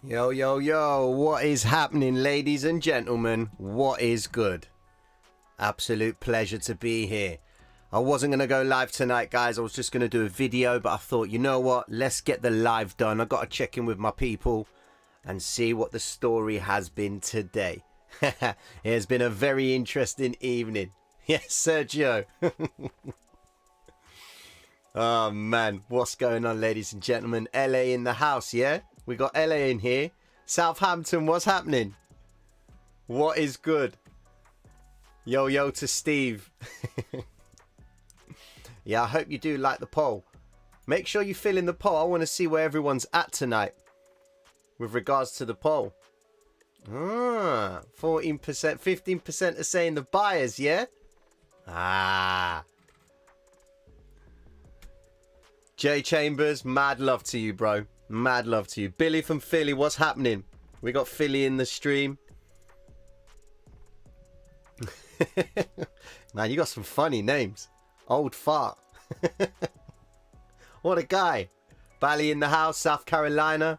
Yo, yo, yo, what is happening, ladies and gentlemen? What is good? Absolute pleasure to be here. I wasn't going to go live tonight, guys. I was just going to do a video, but I thought, you know what? Let's get the live done. I got to check in with my people and see what the story has been today. It has been a very interesting evening. Yes, Sergio. Oh, man. What's going on, ladies and gentlemen? LA in the house, yeah? We got LA in here. Southampton, what's happening? What is good? Yo, yo to Steve. Yeah, I hope you do like the poll. Make sure you fill in the poll. I want to see where everyone's at tonight with regards to the poll. 14%, 15% are saying the buyers, yeah? Jay Chambers, mad love to you, bro. Mad love to you. Billy from Philly, what's happening? We got Philly in the stream. Man, you got some funny names. Old fart. What a guy. Bali in the house, South Carolina,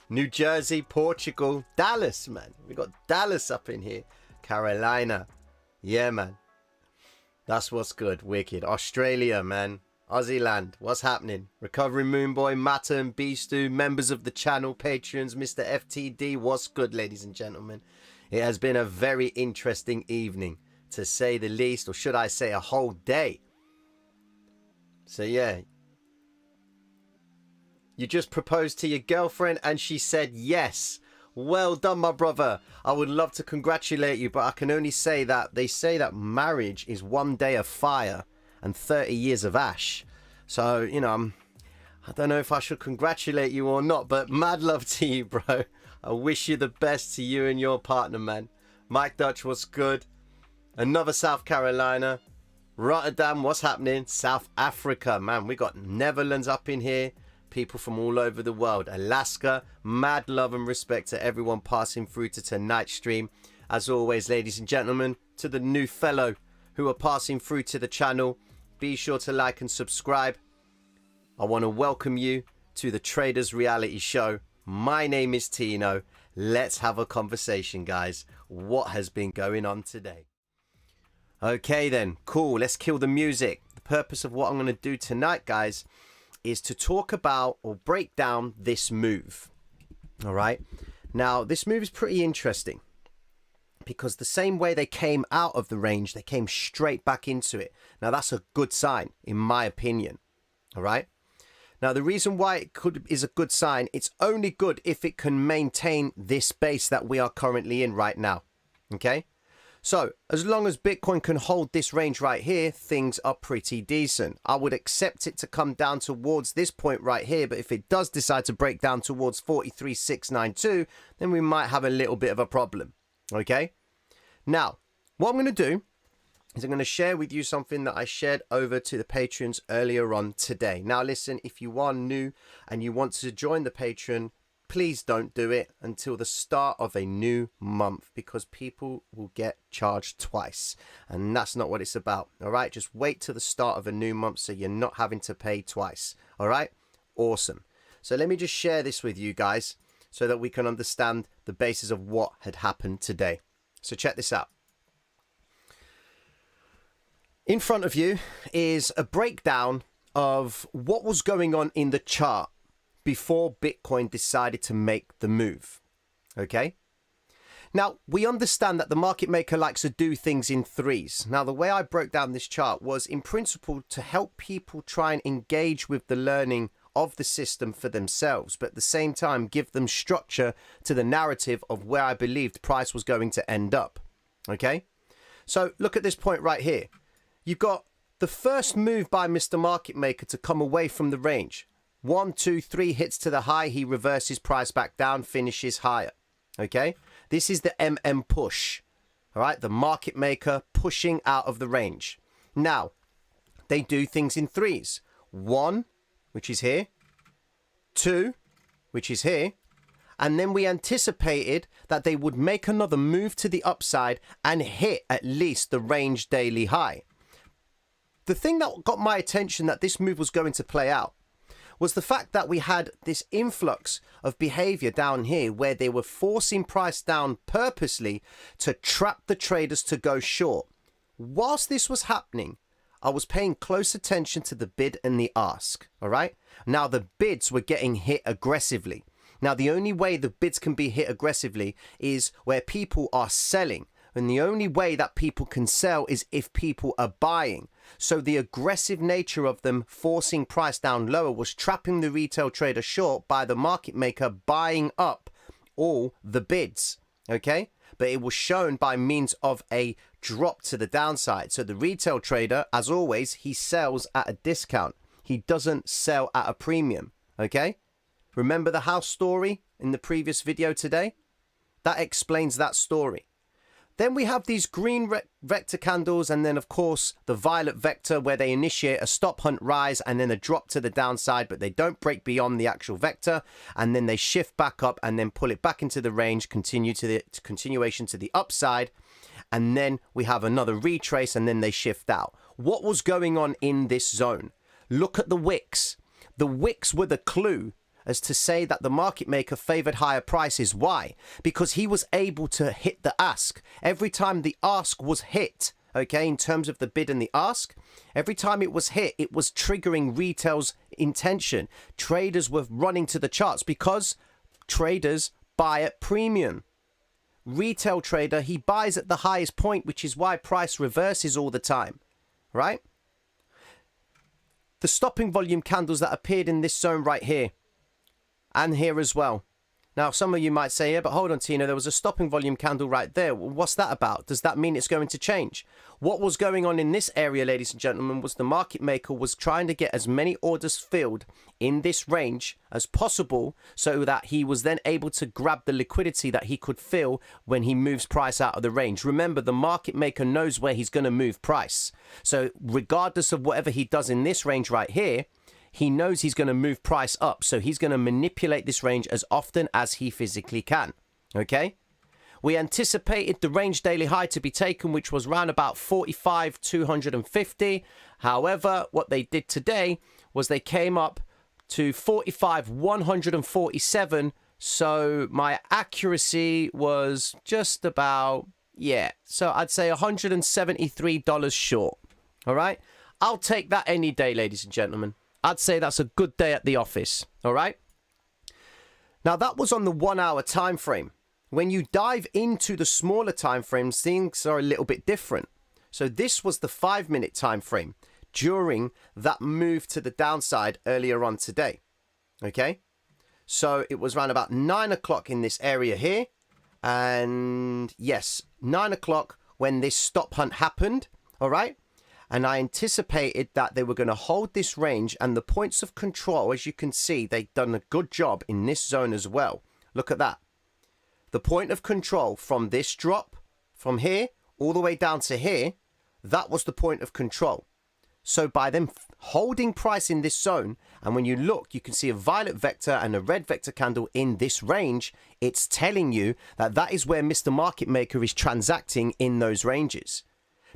New Jersey, Portugal, Dallas, man. We got Dallas up in here. Carolina. Yeah, man. That's what's good. Wicked. Australia, man. Aussie land. What's happening? Recovering Moonboy, Matta and Beastu, members of the channel, patrons, Mr. FTD. What's good, ladies and gentlemen? It has been a very interesting evening, to say the least, or should I say a whole day. So, yeah. You just proposed to your girlfriend and she said yes. Well done, my brother. I would love to congratulate you, but I can only say that they say that marriage is 1 day of fire and 30 years of ash. So, you know, I don't know if I should congratulate you or not, but mad love to you, bro. I wish you the best to you and your partner, man. Mike Dutch, what's good? Another South Carolina. Rotterdam, what's happening? South Africa, man. We got Netherlands up in here. People from all over the world. Alaska, mad love and respect to everyone passing through to tonight's stream. As always, ladies and gentlemen, to the new fellow who are passing through to the channel, be sure to like and subscribe. I want to welcome you to the Traders Reality Show. My name is Tino. Let's have a conversation, guys. What has been going on today? Okay then, cool. Let's kill the music. The purpose of what I'm going to do tonight, guys, is to talk about or break down this move. All right. Now, this move is pretty interesting because the same way they came out of the range, they came straight back into it. Now, that's a good sign, in my opinion. All right. Now, the reason why it is a good sign, it's only good if it can maintain this base that we are currently in right now. Okay. So, as long as Bitcoin can hold this range right here, things are pretty decent. I would accept it to come down towards this point right here, but if it does decide to break down towards 43,692, then we might have a little bit of a problem. Okay? Now, what I'm going to do is I'm going to share with you something that I shared over to the patrons earlier on today. Now, listen, if you are new and you want to join the Patreon, please don't do it until the start of a new month because people will get charged twice. And that's not what it's about. All right. Just wait till the start of a new month so you're not having to pay twice. All right. Awesome. So let me just share this with you guys so that we can understand the basis of what had happened today. So check this out. In front of you is a breakdown of what was going on in the chart before Bitcoin decided to make the move. Okay. Now, we understand that the market maker likes to do things in threes. Now, the way I broke down this chart was in principle to help people try and engage with the learning of the system for themselves, but at the same time, give them structure to the narrative of where I believed price was going to end up. Okay. So look at this point right here. You've got the first move by Mr. Market Maker to come away from the range. 1, 2, 3 hits to the high. He reverses price back down, finishes higher. Okay. This is the MM push. All right. The market maker pushing out of the range. Now, they do things in threes. 1, which is here. 2, which is here. And then we anticipated that they would make another move to the upside and hit at least the range daily high. The thing that got my attention that this move was going to play out was the fact that we had this influx of behavior down here where they were forcing price down purposely to trap the traders to go short. Whilst this was happening, I was paying close attention to the bid and the ask. All right. Now the bids were getting hit aggressively. Now the only way the bids can be hit aggressively is where people are selling. And the only way that people can sell is if people are buying. So the aggressive nature of them forcing price down lower was trapping the retail trader short by the market maker buying up all the bids. Okay. But it was shown by means of a drop to the downside. So the retail trader, as always, he sells at a discount. He doesn't sell at a premium. Okay. Remember the house story in the previous video today? That explains that story. Then we have these green vector candles, and then of course the violet vector where they initiate a stop hunt rise and then a drop to the downside, but they don't break beyond the actual vector, and then they shift back up and then pull it back into the range, continuation to the upside, and then we have another retrace and then they shift out. What was going on in this zone? Look at the wicks. The wicks were the clue as to say that the market maker favored higher prices. Why? Because he was able to hit the ask. Every time the ask was hit, okay, in terms of the bid and the ask, every time it was hit, it was triggering retail's intention. Traders were running to the charts because traders buy at premium. Retail trader, he buys at the highest point, which is why price reverses all the time, right? The stopping volume candles that appeared in this zone right here, and here as well. Now, some of you might say, yeah, but hold on, Tina, there was a stopping volume candle right there. Well, what's that about? Does that mean it's going to change? What was going on in this area, ladies and gentlemen, was the market maker was trying to get as many orders filled in this range as possible so that he was then able to grab the liquidity that he could fill when he moves price out of the range. Remember, the market maker knows where he's going to move price. So regardless of whatever he does in this range right here, he knows he's going to move price up. So he's going to manipulate this range as often as he physically can. Okay. We anticipated the range daily high to be taken, which was around about 45,250. However, what they did today was they came up to 45,147. So my accuracy was just about, yeah. So I'd say $173 short. All right. I'll take that any day, ladies and gentlemen. I'd say that's a good day at the office. All right. Now that was on the 1 hour time frame. When you dive into the smaller time frames, things are a little bit different. So this was the 5 minute time frame during that move to the downside earlier on today. Okay. So it was around about 9 o'clock in this area here. And yes, 9 o'clock when this stop hunt happened. All right. And I anticipated that they were going to hold this range, and the points of control, as you can see, they've done a good job in this zone as well. Look at that. The point of control from this drop, from here, all the way down to here, that was the point of control. So by them holding price in this zone, and when you look, you can see a violet vector and a red vector candle in this range, it's telling you that that is where Mr. Market Maker is transacting in those ranges.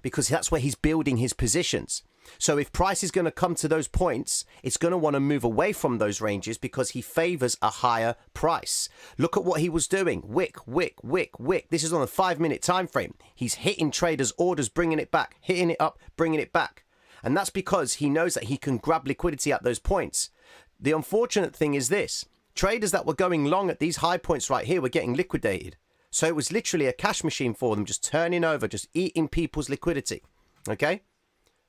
Because that's where he's building his positions. So if price is going to come to those points, it's going to want to move away from those ranges because he favors a higher price. Look at what he was doing. Wick, wick, wick, wick. This is on a 5 minute time frame. He's hitting traders' orders, bringing it back, hitting it up, bringing it back. And that's because he knows that he can grab liquidity at those points. The unfortunate thing is this. Traders that were going long at these high points right here were getting liquidated. So it was literally a cash machine for them, just turning over, just eating people's liquidity. Okay.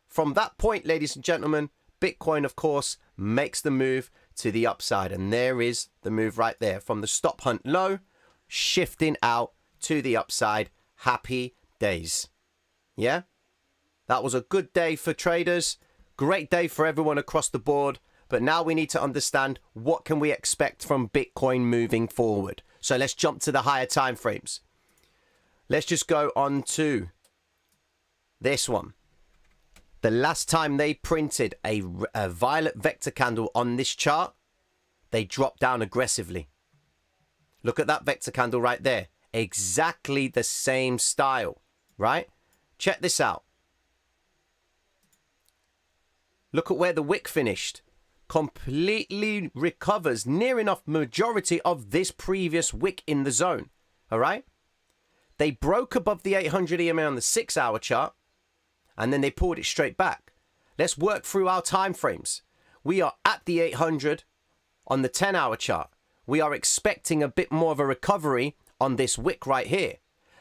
From that point, ladies and gentlemen, Bitcoin, of course, makes the move to the upside. And there is the move right there from the stop hunt low, shifting out to the upside. Happy days. Yeah. That was a good day for traders. Great day for everyone across the board. But now we need to understand what can we expect from Bitcoin moving forward. So let's jump to the higher time frames. Let's just go on to this one. The last time they printed a violet vector candle on this chart, they dropped down aggressively. Look at that vector candle right there. Exactly the same style, right? Check this out. Look at where the wick finished. completely recovers near enough majority of this previous wick in the zone. All right? They broke above the 800 EMA on the 6-hour chart, and then they pulled it straight back. Let's work through our time frames. We are at the 800 on the 10-hour chart. We are expecting a bit more of a recovery on this wick right here.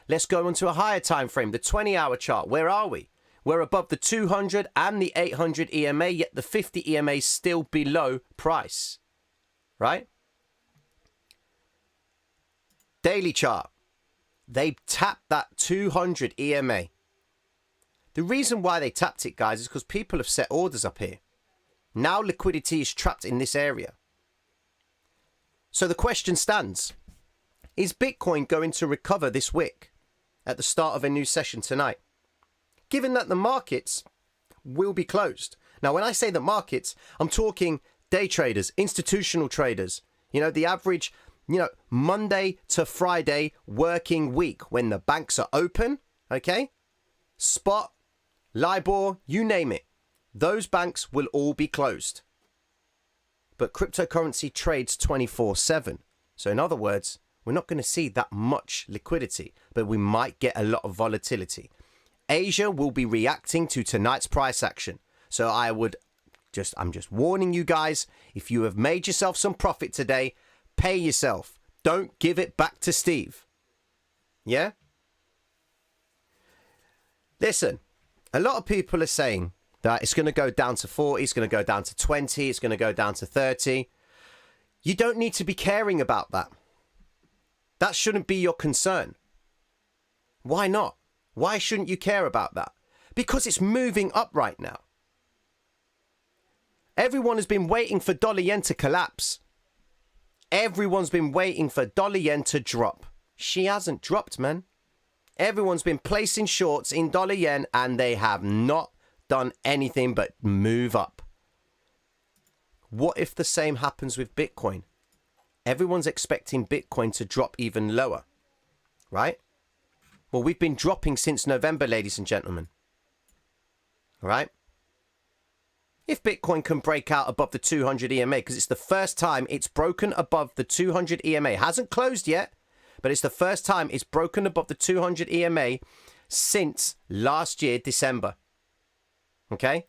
Let's go into a higher time frame, the 20-hour chart. Where are we? We're above the 200 and the 800 EMA, yet the 50 EMA is still below price, right? Daily chart. They tapped that 200 EMA. The reason why they tapped it, guys, is because people have set orders up here. Now liquidity is trapped in this area. So the question stands, is Bitcoin going to recover this wick at the start of a new session tonight? Given that the markets will be closed. Now, when I say the markets, I'm talking day traders, institutional traders, you know, the average, you know, Monday to Friday working week when the banks are open, okay? Spot, LIBOR, you name it. Those banks will all be closed. But cryptocurrency trades 24/7. So in other words, we're not going to see that much liquidity, but we might get a lot of volatility. Asia will be reacting to tonight's price action. So I'm just warning you guys, if you have made yourself some profit today, pay yourself. Don't give it back to Steve. Yeah? Listen, a lot of people are saying that it's going to go down to 40, it's going to go down to 20, it's going to go down to 30. You don't need to be caring about that. That shouldn't be your concern. Why not? Why shouldn't you care about that? Because it's moving up right now. Everyone has been waiting for dollar yen to collapse. Everyone's been waiting for dollar yen to drop. She hasn't dropped, man. Everyone's been placing shorts in dollar yen and they have not done anything but move up. What if the same happens with Bitcoin? Everyone's expecting Bitcoin to drop even lower, right? Well, we've been dropping since November, ladies and gentlemen. All right? If Bitcoin can break out above the 200 EMA, because it's the first time it's broken above the 200 EMA. It hasn't closed yet, but it's the first time it's broken above the 200 EMA since last year, December. Okay?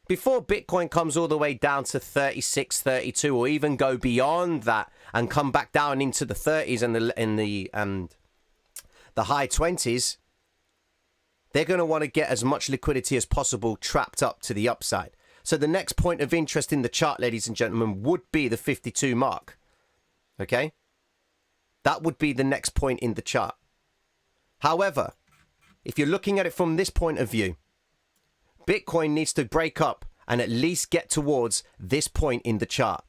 Before Bitcoin comes all the way down to 36, 32, or even go beyond that and come back down into the 30s and the high 20s, they're going to want to get as much liquidity as possible trapped up to the upside. So the next point of interest in the chart, ladies and gentlemen, would be the 52 mark. Okay? That would be the next point in the chart. However, if you're looking at it from this point of view, Bitcoin needs to break up and at least get towards this point in the chart.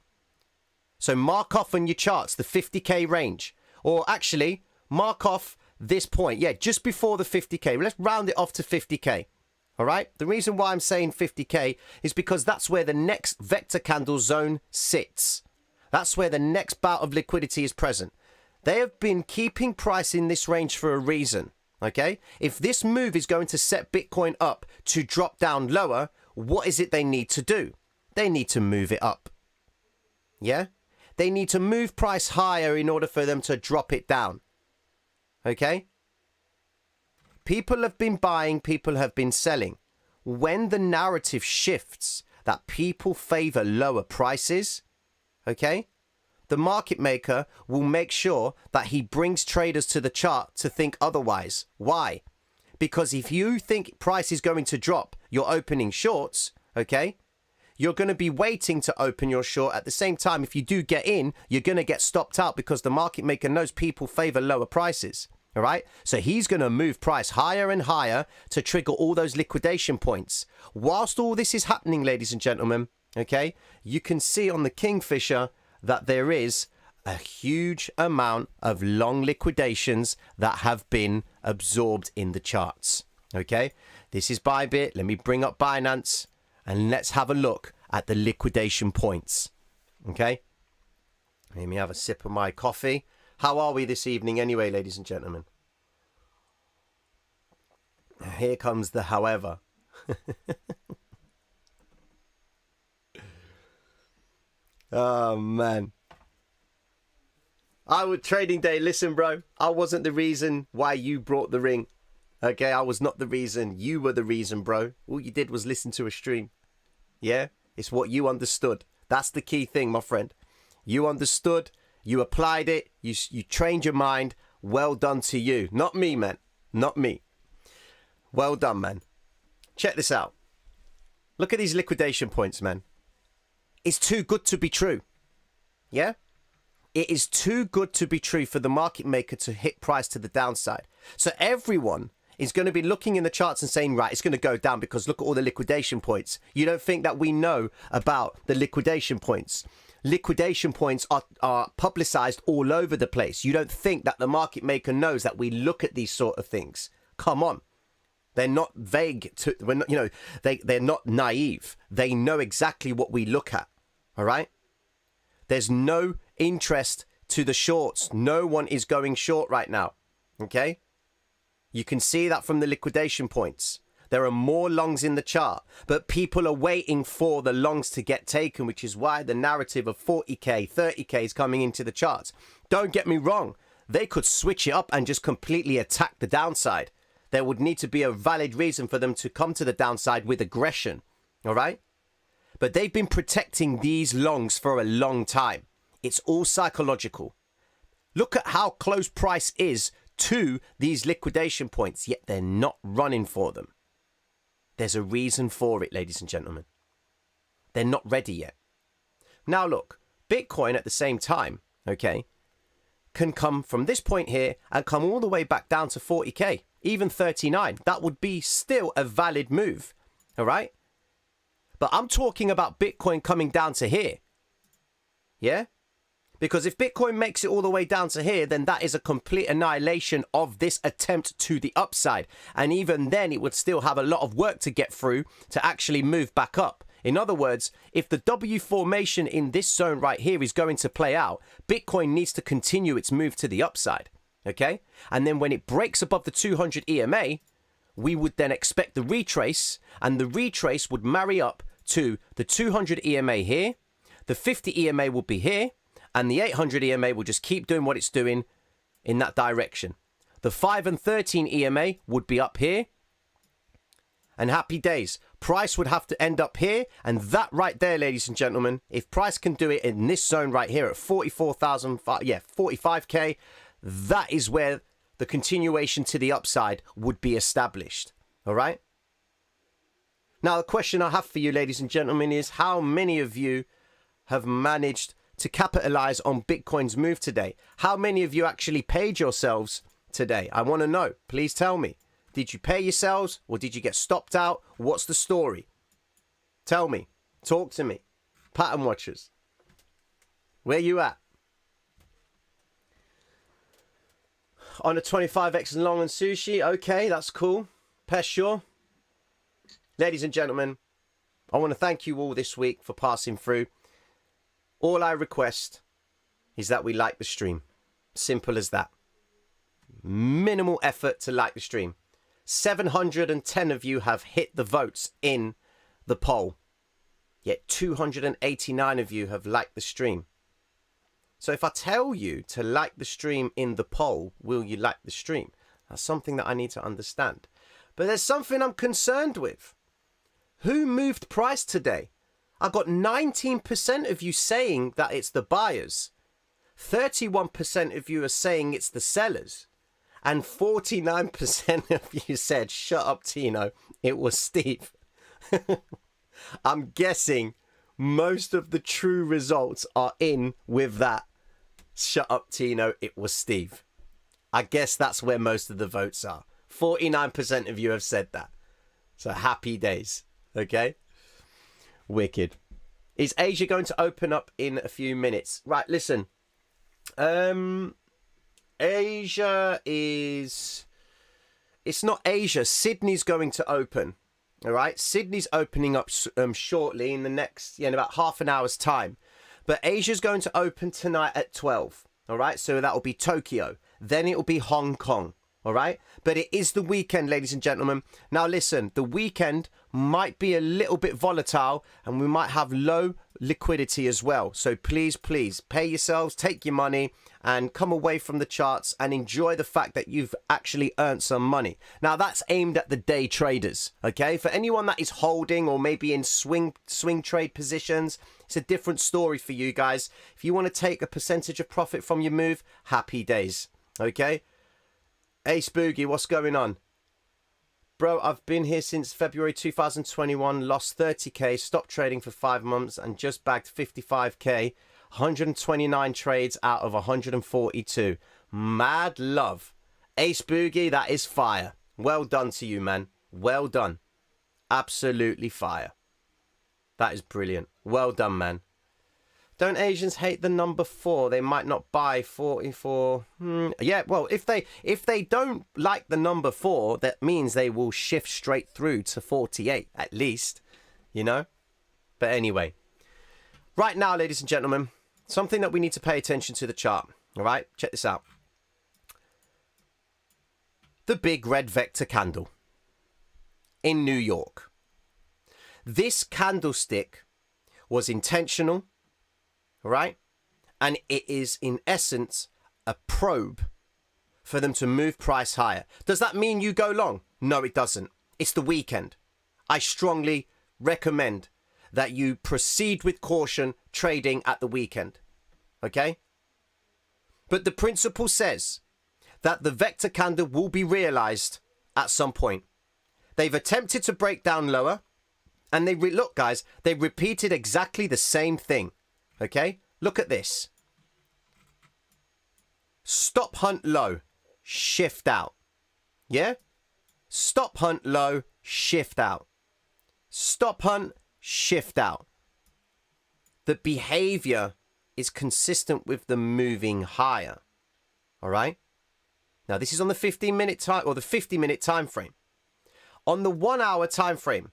So mark off on your charts the 50k range, or actually mark off this point, yeah, just before the 50k. Let's round it off to 50k. All right, the reason why I'm saying 50k is because that's where the next vector candle zone sits. That's where the next bout of liquidity is present. They have been keeping price in this range for a reason. Okay, if this move is going to set Bitcoin up to drop down lower, what is it they need to do? They need to move it up. Yeah, they need to move price higher in order for them to drop it down. Okay? People have been buying, people have been selling. When the narrative shifts that people favor lower prices, okay, the market maker will make sure that he brings traders to the chart to think otherwise. Why? Because if you think price is going to drop, you're opening shorts, okay? You're going to be waiting to open your short. At the same time, if you do get in, you're going to get stopped out because the market maker knows people favor lower prices. All right. So he's going to move price higher and higher to trigger all those liquidation points. Whilst all this is happening, ladies and gentlemen, okay, you can see on the Kingfisher that there is a huge amount of long liquidations that have been absorbed in the charts. Okay, this is Bybit. Let me bring up Binance and let's have a look at the liquidation points. Okay, let me have a sip of my coffee. How are we this evening anyway, ladies and gentlemen? Here comes the however. Oh, man. I would trading day. Listen, bro, I wasn't the reason why you brought the ring. Okay, I was not the reason. You were the reason, bro. All you did was listen to a stream. Yeah, it's what you understood. That's the key thing, my friend. You understood. You applied it. You trained your mind. Well done to you. Not me, man. Not me. Well done, man. Check this out. Look at these liquidation points, man. It's too good to be true. Yeah? It is too good to be true for the market maker to hit price to the downside. So everyone is going to be looking in the charts and saying, right, it's going to go down because look at all the liquidation points. You don't think that we know about the liquidation points. Liquidation points are publicized all over the place. You don't think that the market maker knows that we look at these sort of things. Come on. They're not vague. They're not naive. They know exactly what we look at. All right? There's no interest to the shorts. No one is going short right now. Okay? You can see that from the liquidation points. There are more longs in the chart, but people are waiting for the longs to get taken, which is why the narrative of 40k, 30k is coming into the charts. Don't get me wrong. They could switch it up and just completely attack the downside. There would need to be a valid reason for them to come to the downside with aggression. All right? But they've been protecting these longs for a long time. It's all psychological. Look at how close price is to these liquidation points, yet they're not running for them. There's a reason for it, ladies and gentlemen. They're not ready yet. Now look, Bitcoin at the same time, okay, can come from this point here and come all the way back down to 40k, even 39. That would be still a valid move, all right? But I'm talking about Bitcoin coming down to here, yeah? Because if Bitcoin makes it all the way down to here, then that is a complete annihilation of this attempt to the upside. And even then, it would still have a lot of work to get through to actually move back up. In other words, if the W formation in this zone right here is going to play out, Bitcoin needs to continue its move to the upside. Okay? And then when it breaks above the 200 EMA, we would then expect the retrace, and the retrace would marry up to the 200 EMA here, the 50 EMA would be here, and the 800 EMA will just keep doing what it's doing in that direction. The 5 and 13 EMA would be up here. And happy days. Price would have to end up here. And that right there, ladies and gentlemen, if price can do it in this zone right here at 44,000, 45k, that is where the continuation to the upside would be established. All right? Now, the question I have for you, ladies and gentlemen, is how many of you have managed to capitalize on Bitcoin's move today? How many of you actually paid yourselves today? I want to know. Please tell me. Did you pay yourselves or did you get stopped out? What's the story? Tell me. Talk to me. Pattern watchers. Where you at? On a 25x long and sushi. Okay, that's cool. Peshaw. Ladies and gentlemen, I want to thank you all this week for passing through. All I request is that we like the stream. Simple as that. Minimal effort to like the stream. 710 of you have hit the votes in the poll. Yet 289 of you have liked the stream. So if I tell you to like the stream in the poll, will you like the stream? That's something that I need to understand. But there's something I'm concerned with. Who moved price today? I got 19% of you saying that it's the buyers. 31% of you are saying it's the sellers. And 49% of you said, shut up, Tino, it was Steve. I'm guessing most of the true results are in with that. Shut up, Tino, it was Steve. I guess that's where most of the votes are. 49% of you have said that. So happy days, okay? Wicked. Is Asia going to open up in a few minutes? Right, listen. Asia is... It's not Asia. Sydney's going to open. All right? Sydney's opening up shortly in the next... in about half an hour's time. But Asia's going to open tonight at 12. All right? So that will be Tokyo. Then it will be Hong Kong. All right? But it is the weekend, ladies and gentlemen. Now, listen, the weekend might be a little bit volatile and we might have low liquidity as well. So please, please pay yourselves, take your money and come away from the charts and enjoy the fact that you've actually earned some money. Now that's aimed at the day traders, okay? For anyone that is holding or maybe in swing trade positions, it's a different story for you guys. If you want to take a percentage of profit from your move, happy days, okay? Hey Spooky, what's going on? Bro, I've been here since February 2021, lost 30k, stopped trading for 5 months and just bagged 55k, 129 trades out of 142. Mad love. Ace Boogie, that is fire. Well done to you, man. Well done. Absolutely fire. That is brilliant. Well done, man. Don't Asians hate the number 4? They might not buy 44. Yeah, well, if they don't like the number 4, that means they will shift straight through to 48 at least, you know? But anyway, right now, ladies and gentlemen, something that we need to pay attention to the chart. All right, check this out. The big red vector candle in New York. This candlestick was intentional. Right? And it is in essence a probe for them to move price higher. Does that mean you go long? No, it doesn't. It's the weekend. I strongly recommend that you proceed with caution trading at the weekend. Okay? But the principle says that the vector candle will be realized at some point. They've attempted to break down lower and look guys, they repeated exactly the same thing. Okay, look at this. Stop hunt low, shift out. Yeah? Stop hunt low, shift out. Stop hunt, shift out. The behavior is consistent with the moving higher. All right? Now this is on the 15-minute time or the 50-minute time frame. On the 1 hour time frame,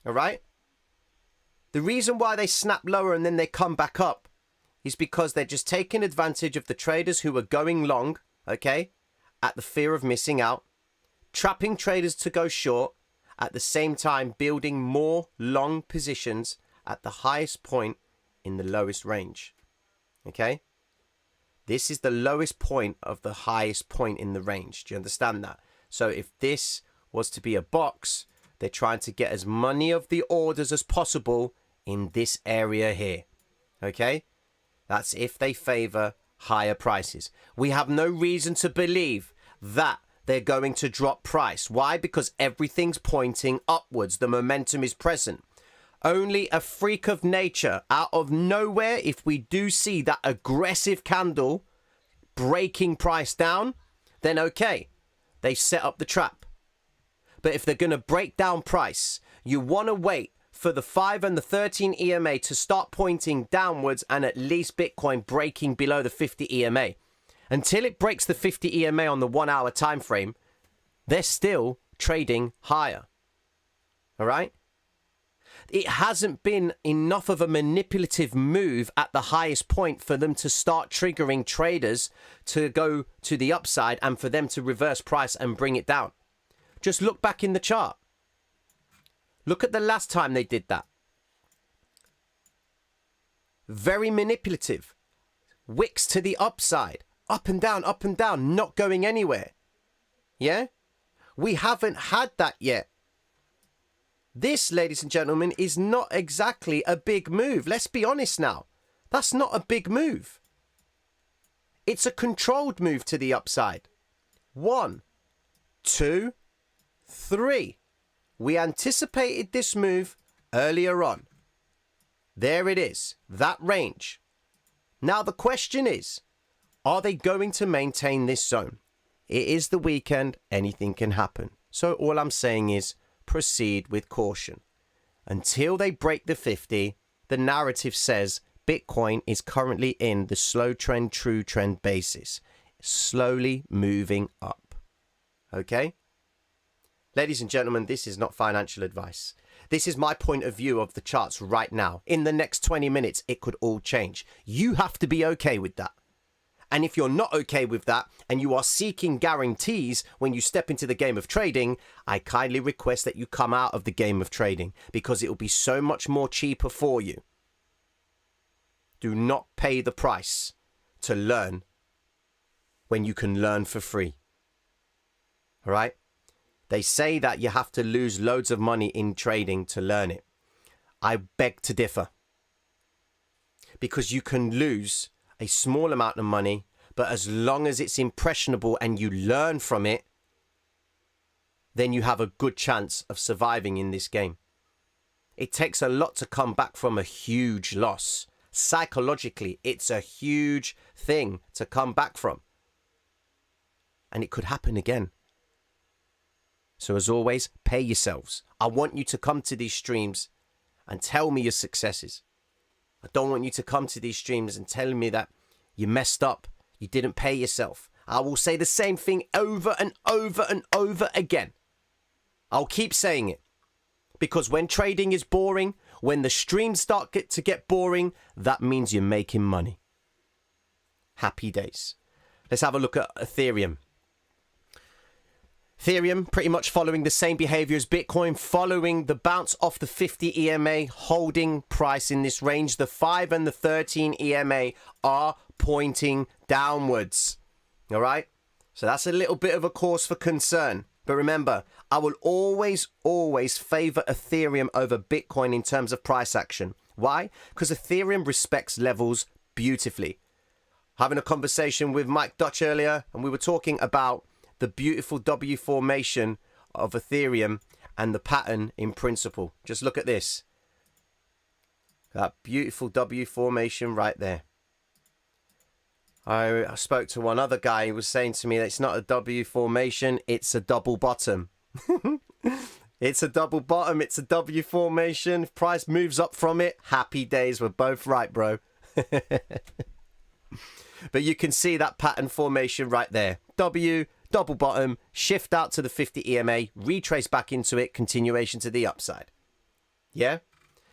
all right? The reason why they snap lower and then they come back up is because they're just taking advantage of the traders who are going long, okay, at the fear of missing out, trapping traders to go short, at the same time building more long positions at the highest point in the lowest range, okay? This is the lowest point of the highest point in the range. Do you understand that? So if this was to be a box, they're trying to get as many of the orders as possible in this area here, okay? That's if they favor higher prices. We have no reason to believe that they're going to drop price. Why? Because everything's pointing upwards. The momentum is present. Only a freak of nature out of nowhere, if we do see that aggressive candle breaking price down, then okay, they set up the trap. But if they're going to break down price, you want to wait for the 5 and the 13 EMA to start pointing downwards and at least Bitcoin breaking below the 50 EMA. Until it breaks the 50 EMA on the 1 hour time frame, they're still trading higher. All right? It hasn't been enough of a manipulative move at the highest point for them to start triggering traders to go to the upside and for them to reverse price and bring it down. Just look back in the chart. Look at the last time they did that. Very manipulative. Wicks to the upside. Up and down, not going anywhere. Yeah? We haven't had that yet. This, ladies and gentlemen, is not exactly a big move. Let's be honest now. That's not a big move. It's a controlled move to the upside. 1, 2, 3. We anticipated this move earlier on. There it is, that range. Now the question is, are they going to maintain this zone? It is the weekend, anything can happen. So all I'm saying is proceed with caution. Until they break the 50, the narrative says Bitcoin is currently in the slow trend, true trend basis, slowly moving up. Okay? Ladies and gentlemen, this is not financial advice. This is my point of view of the charts right now. In the next 20 minutes, it could all change. You have to be okay with that. And if you're not okay with that and you are seeking guarantees when you step into the game of trading, I kindly request that you come out of the game of trading because it will be so much more cheaper for you. Do not pay the price to learn when you can learn for free. All right? They say that you have to lose loads of money in trading to learn it. I beg to differ. Because you can lose a small amount of money, but as long as it's impressionable and you learn from it, then you have a good chance of surviving in this game. It takes a lot to come back from a huge loss. Psychologically, it's a huge thing to come back from. And it could happen again. So as always, pay yourselves. I want you to come to these streams and tell me your successes. I don't want you to come to these streams and tell me that you messed up, you didn't pay yourself. I will say the same thing over and over and over again. I'll keep saying it. Because when trading is boring, when the streams start to get boring, that means you're making money. Happy days. Let's have a look at Ethereum. Ethereum pretty much following the same behavior as Bitcoin, following the bounce off the 50 EMA, holding price in this range. The 5 and the 13 EMA are pointing downwards. All right? So that's a little bit of a cause for concern. But remember, I will always favor Ethereum over Bitcoin in terms of price action. Why? Because Ethereum respects levels beautifully. Having a conversation with Mike Dutch earlier, and we were talking about the beautiful W formation of Ethereum and the pattern in principle. Just look at this. That beautiful W formation right there. I spoke to one other guy who was saying to me that it's not a W formation, it's a double bottom. It's a double bottom, it's a W formation. If price moves up from it, happy days. We're both right, bro. But you can see that pattern formation right there. W, double bottom, shift out to the 50 EMA, retrace back into it, continuation to the upside. Yeah?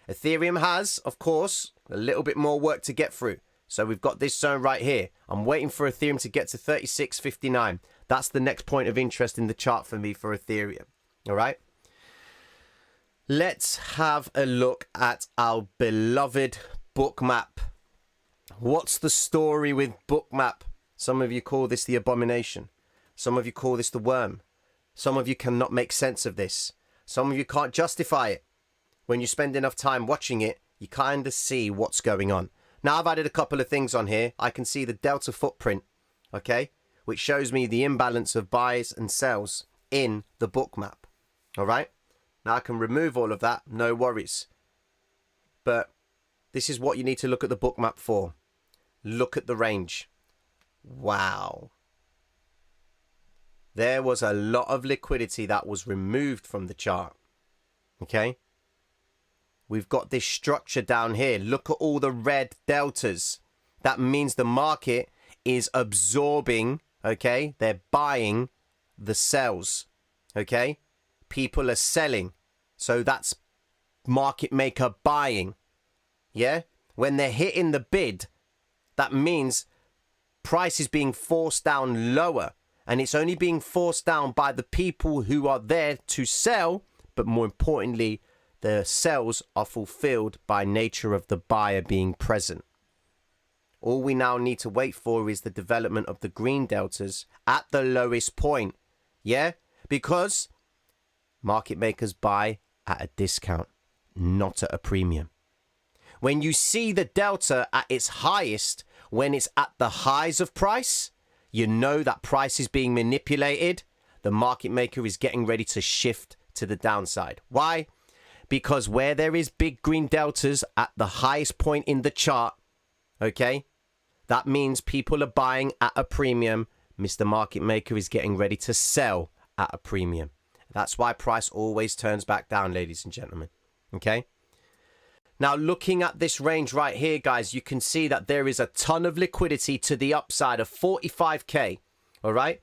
Ethereum has, of course, a little bit more work to get through. So we've got this zone right here. I'm waiting for Ethereum to get to 36.59. That's the next point of interest in the chart for me for Ethereum. All right? Let's have a look at our beloved Bookmap. What's the story with Bookmap? Some of you call this the abomination. Some of you call this the worm. Some of you cannot make sense of this. Some of you can't justify it. When you spend enough time watching it, you kind of see what's going on. Now, I've added a couple of things on here. I can see the delta footprint, okay, which shows me the imbalance of buys and sells in the Bookmap, all right? Now, I can remove all of that, no worries. But this is what you need to look at the Bookmap for. Look at the range. Wow. There was a lot of liquidity that was removed from the chart, okay? We've got this structure down here. Look at all the red deltas. That means the market is absorbing, okay? They're buying the sells, okay? People are selling. So that's market maker buying, yeah? When they're hitting the bid, that means price is being forced down lower. And it's only being forced down by the people who are there to sell, but more importantly, the sells are fulfilled by nature of the buyer being present. All we now need to wait for is the development of the green deltas at the lowest point. Yeah? Because market makers buy at a discount, not at a premium. When you see the delta at its highest, when it's at the highs of price, you know that price is being manipulated. The market maker is getting ready to shift to the downside. Why? Because where there is big green deltas at the highest point in the chart, okay, that means people are buying at a premium. Mr. Market Maker is getting ready to sell at a premium. That's why price always turns back down, ladies and gentlemen, okay? Now, looking at this range right here, guys, you can see that there is a ton of liquidity to the upside of 45K, all right?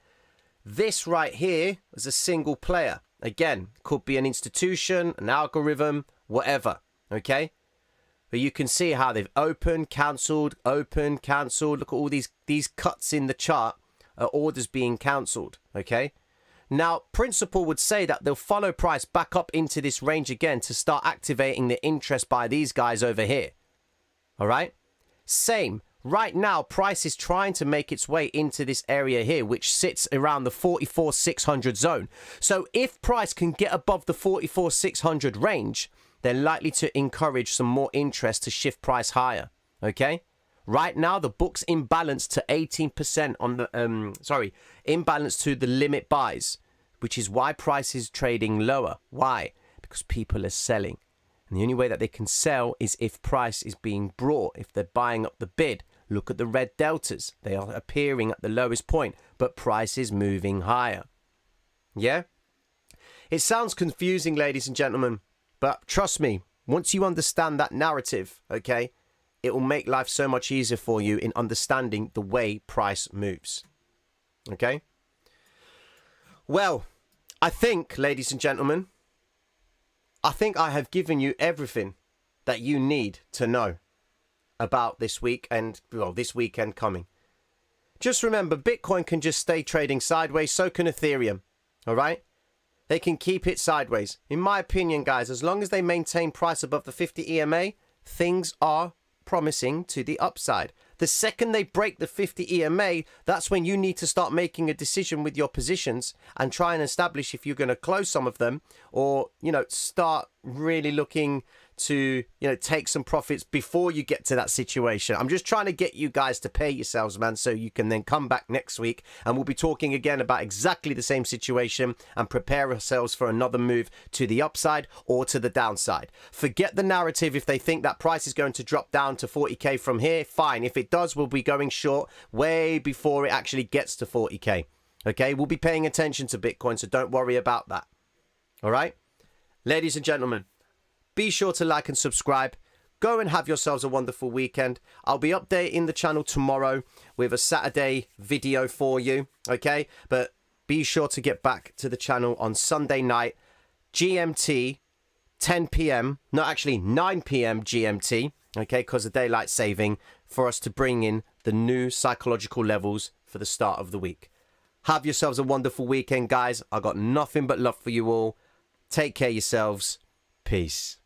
This right here is a single player. Again, could be an institution, an algorithm, whatever, okay? But you can see how they've opened, cancelled, opened, cancelled. Look at all these cuts in the chart, orders being cancelled, okay? Now, principle would say that they'll follow price back up into this range again to start activating the interest by these guys over here, all right? Same. Right now, price is trying to make its way into this area here, which sits around the 44,600 zone. So if price can get above the 44,600 range, they're likely to encourage some more interest to shift price higher. Okay? Right now, the book's imbalanced to 18% on the, imbalanced to the limit buys, which is why price is trading lower. Why? Because people are selling. And the only way that they can sell is if price is being brought, if they're buying up the bid. Look at the red deltas. They are appearing at the lowest point, but price is moving higher. Yeah? It sounds confusing, ladies and gentlemen, but trust me, once you understand that narrative, okay, it will make life so much easier for you in understanding the way price moves. Okay? Well, I think, ladies and gentlemen, I think I have given you everything that you need to know about this week and, well, this weekend coming. Just remember, Bitcoin can just stay trading sideways, so can Ethereum. All right? They can keep it sideways. In my opinion, guys, as long as they maintain price above the 50 EMA, things are promising to the upside. The second they break the 50 EMA, that's when you need to start making a decision with your positions and try and establish if you're going to close some of them or, you know, start really looking to, you know, take some profits before you get to that situation. I'm just trying to get you guys to pay yourselves, man, so you can then come back next week and we'll be talking again about exactly the same situation and prepare ourselves for another move to the upside or to the downside. Forget the narrative. If they think that price is going to drop down to 40k from here, fine. If it does, we'll be going short way before it actually gets to 40k. Okay, we'll be paying attention to Bitcoin, so don't worry about that. All right, ladies and gentlemen, be sure to like and subscribe. Go and have yourselves a wonderful weekend. I'll be updating the channel tomorrow with a Saturday video for you, okay? But be sure to get back to the channel on Sunday night, GMT, 10 p.m. No, actually 9 p.m. GMT, okay? Because of daylight saving, for us to bring in the new psychological levels for the start of the week. Have yourselves a wonderful weekend, guys. I got nothing but love for you all. Take care of yourselves. Peace.